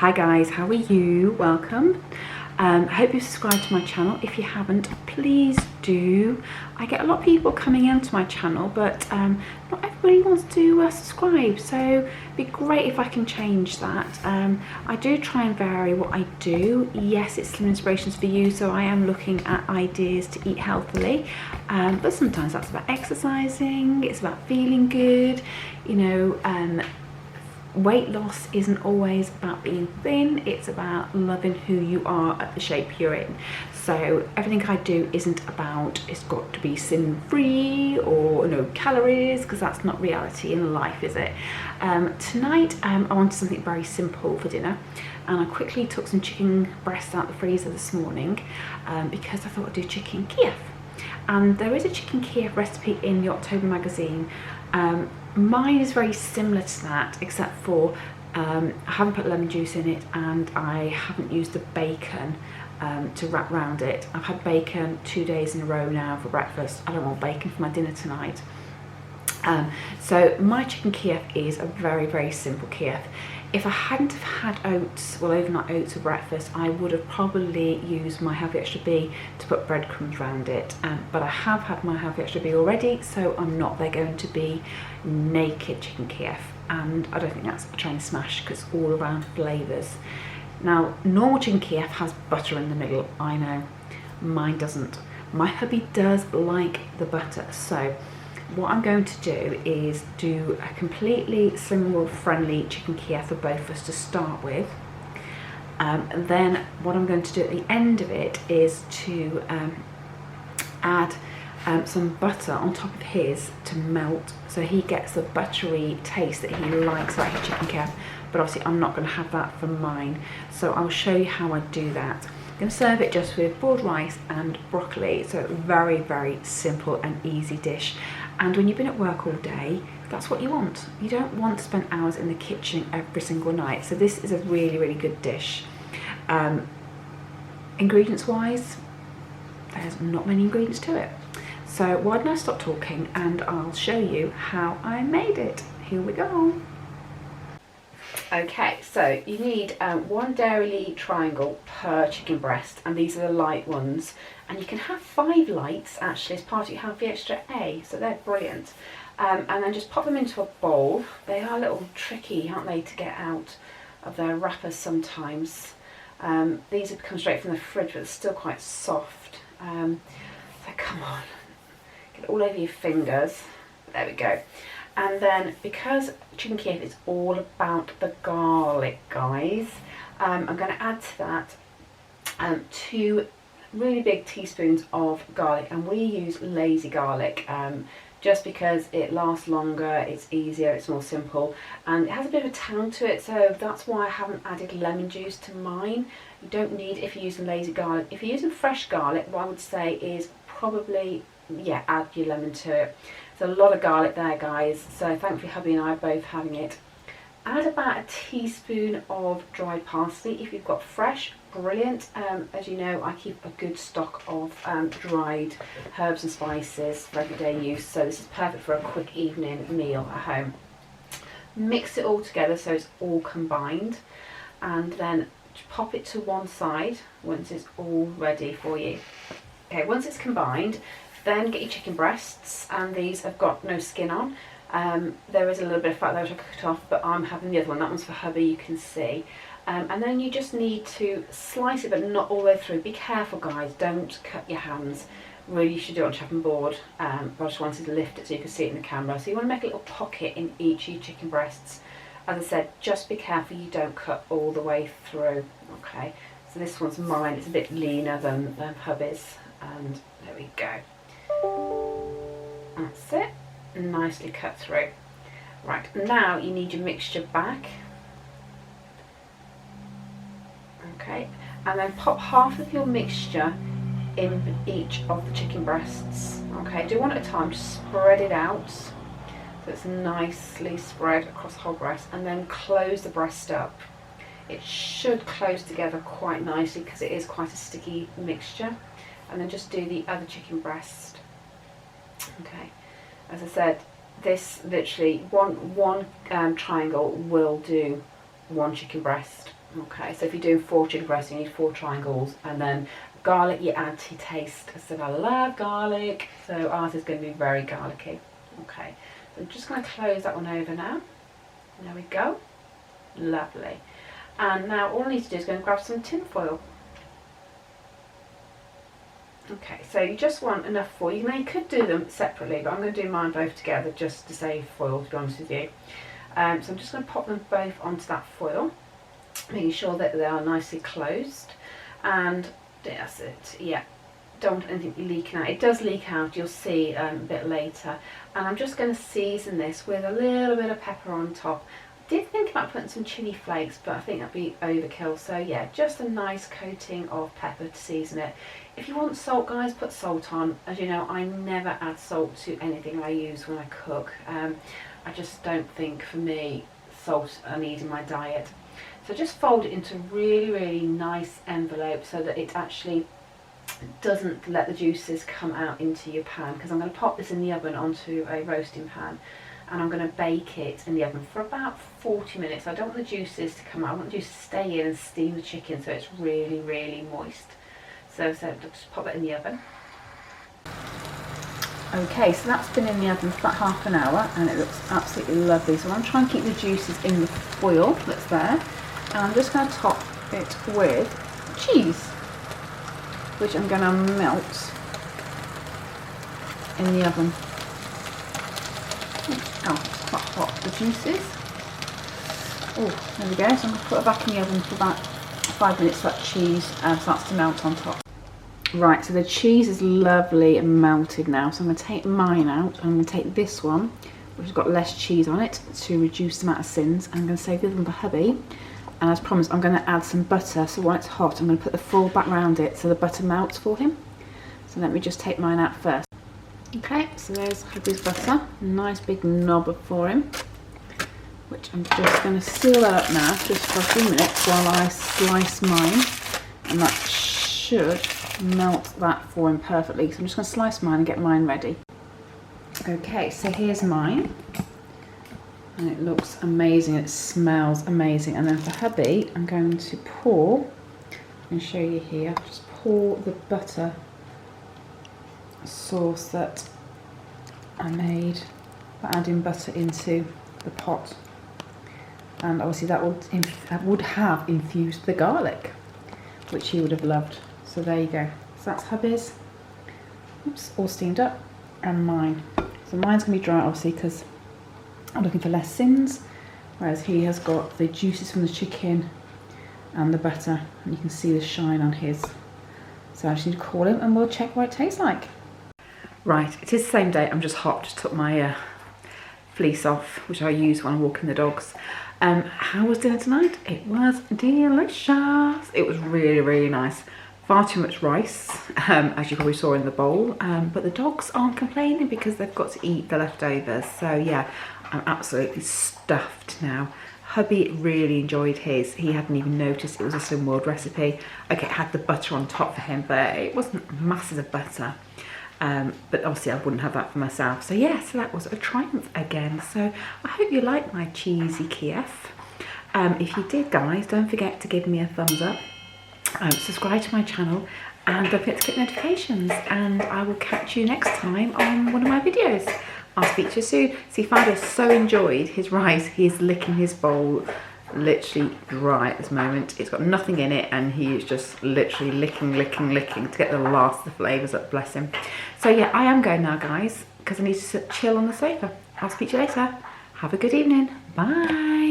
Hi guys, how are you? Welcome. I hope you subscribe to my channel. If you haven't, please do. I get a lot of people coming into my channel, but not everybody wants to subscribe, so it'd be great if I can change that. I do try and vary what I do. Yes, it's some inspirations for you, so I am looking at ideas to eat healthily, but sometimes that's about exercising, it's about feeling good, you know. Weight loss isn't always about being thin, it's about loving who you are at the shape you're in. So everything I do isn't about it's got to be sin free or no calories, because that's not reality in life, is it? Tonight I wanted something very simple for dinner, and I quickly took some chicken breasts out the freezer this morning because I thought I'd do chicken Kiev. And there is a chicken Kiev recipe in the October magazine. Mine is very similar to that, except for I haven't put lemon juice in it, and I haven't used the bacon to wrap around it. I've had bacon 2 days in a row now for breakfast. I don't want bacon for my dinner tonight. So my chicken Kiev is a very, very simple Kiev. If I hadn't have had oats, well, overnight oats for breakfast, I would have probably used my Healthy Extra B to put breadcrumbs around it. But I have had my Healthy Extra B already, so I'm not. They're going to be naked chicken Kiev, and I don't think that's a train smash because it's all around flavours. Now, normal chicken Kiev has butter in the middle, I know. Mine doesn't. My hubby does like the butter, so what I'm going to do is do a completely slim friendly chicken Kiev for both of us to start with. And then what I'm going to do at the end of it is to add some butter on top of his to melt, so he gets the buttery taste that he likes about his chicken Kiev. But obviously I'm not going to have that for mine, so I'll show you how I do that. I'm going to serve it just with boiled rice and broccoli, so very, very simple and easy dish. And when you've been at work all day, that's what you want. You don't want to spend hours in the kitchen every single night, so this is a really, really good dish. Ingredients wise, there's not many ingredients to it. So why don't I stop talking and I'll show you how I made it. Here we go. Okay, so you need one dairy triangle per chicken breast, and these are the light ones. And you can have 5 lights actually as part of your Healthy Extra A, so they're brilliant. And then just pop them into a bowl. They are a little tricky, aren't they, to get out of their wrappers sometimes. These have come straight from the fridge, but they're still quite soft. So come on, get it all over your fingers. There we go. And then, because chicken Kiev is all about the garlic, guys, I'm going to add to that 2 really big teaspoons of garlic, and we use lazy garlic just because it lasts longer, it's easier, it's more simple, and it has a bit of a tang to it, so that's why I haven't added lemon juice to mine. You don't need if you're using lazy garlic. If you're using fresh garlic, what I would say is probably, yeah, add your lemon to it. There's a lot of garlic there, guys, so thankfully hubby and I are both having it. Add about a teaspoon of dried parsley if you've got fresh, brilliant. As you know, I keep a good stock of dried herbs and spices for everyday use, so this is perfect for a quick evening meal at home. Mix it all together so it's all combined, and then pop it to one side once it's all ready for you. Okay, once it's combined, then get your chicken breasts, and these have got no skin on. There is a little bit of fat there which I cut off, but I'm having the other one. That one's for hubby, you can see. And then you just need to slice it, but not all the way through. Be careful, guys, don't cut your hands. Really, you should do it on chopping board, but I just wanted to lift it so you can see it in the camera. So you want to make a little pocket in each of your chicken breasts. As I said, just be careful you don't cut all the way through. Okay, so this one's mine. It's a bit leaner than hubby's, and there we go. That's it, nicely cut through. Right, now you need your mixture back. Okay, and then pop half of your mixture in each of the chicken breasts. Okay, do one at a time, just spread it out so it's nicely spread across the whole breast, and then close the breast up. It should close together quite nicely because it is quite a sticky mixture. And then just do the other chicken breast. Okay, as I said, this literally one triangle will do 1 chicken breast. Okay, so if you're doing 4 chicken breasts, you need 4 triangles, and then garlic you add to taste. I said I love garlic, so ours is going to be very garlicky. Okay, so I'm just going to close that one over now. There we go. Lovely. And now all I need to do is go and grab some tin foil. Okay, so you just want enough foil. You could do them separately, but I'm going to do mine both together just to save foil, to be honest with you. So I'm just going to pop them both onto that foil, making sure that they are nicely closed. And that's it, yeah. Don't want anything leaking out. It does leak out, you'll see a bit later. And I'm just going to season this with a little bit of pepper on top. I did think about putting some chili flakes, but I think that'd be overkill. So yeah, just a nice coating of pepper to season it. If you want salt, guys, put salt on. As you know, I never add salt to anything I use when I cook. I just don't think, for me, salt I need in my diet. So just fold it into a really, really nice envelope so that it actually doesn't let the juices come out into your pan, because I'm going to pop this in the oven onto a roasting pan, and I'm going to bake it in the oven for about 40 minutes. I don't want the juices to come out. I want the juice to stay in and steam the chicken so it's really, really moist. So just pop it in the oven. Okay, so that's been in the oven for about half an hour and it looks absolutely lovely. So I'm trying to keep the juices in the foil that's there, and I'm just going to top it with cheese, which I'm going to melt in the oven. Oh, it's quite hot, the juices. Oh, there we go. So I'm going to put it back in the oven for about 5 minutes so that cheese starts to melt on top. Right, so the cheese is lovely and melted now, so I'm going to take mine out, and I'm going to take this one, which has got less cheese on it, to reduce the amount of sins, and I'm going to save the other one for hubby. And as promised, I'm going to add some butter, so when it's hot I'm going to put the foil back round it so the butter melts for him. So let me just take mine out first. Okay, so there's hubby's butter, a nice big knob for him, which I'm just going to seal that up now just for a few minutes while I slice mine, and that should melt that for him perfectly. So I'm just going to slice mine and get mine ready. Okay, so here's mine, and it looks amazing, it smells amazing. And then for hubby, I'm going to pour, and show you here, just pour the butter sauce that I made by adding butter into the pot, and obviously that would have infused the garlic, which he would have loved. So there you go. So that's hubby's. Oops, all steamed up, and mine. So mine's going to be dry, obviously, because I'm looking for less sins, whereas he has got the juices from the chicken and the butter, and you can see the shine on his. So I just need to call him and we'll check what it tastes like. Right, it is the same day. I'm just hot. Just took my fleece off, which I use when I'm walking the dogs. How was dinner tonight? It was delicious. It was really, really nice. Far too much rice, as you probably saw in the bowl, but the dogs aren't complaining because they've got to eat the leftovers. So yeah, I'm absolutely stuffed now. Hubby really enjoyed his. He hadn't even noticed it was a Slim World recipe. Okay, it had the butter on top for him, but it wasn't masses of butter. But obviously I wouldn't have that for myself. So yeah, so that was a triumph again. So I hope you like my cheesy Kiev. If you did, guys, don't forget to give me a thumbs up. Subscribe to my channel, and don't forget to click notifications, and I will catch you next time on one of my videos. I'll speak to you soon. See, Father so enjoyed his rice, he's licking his bowl literally dry at this moment. It's got nothing in it, and he is just literally licking to get the last of the flavours up, bless him. So yeah, I am going now, guys, because I need to chill on the sofa. I'll speak to you later. Have a good evening. Bye.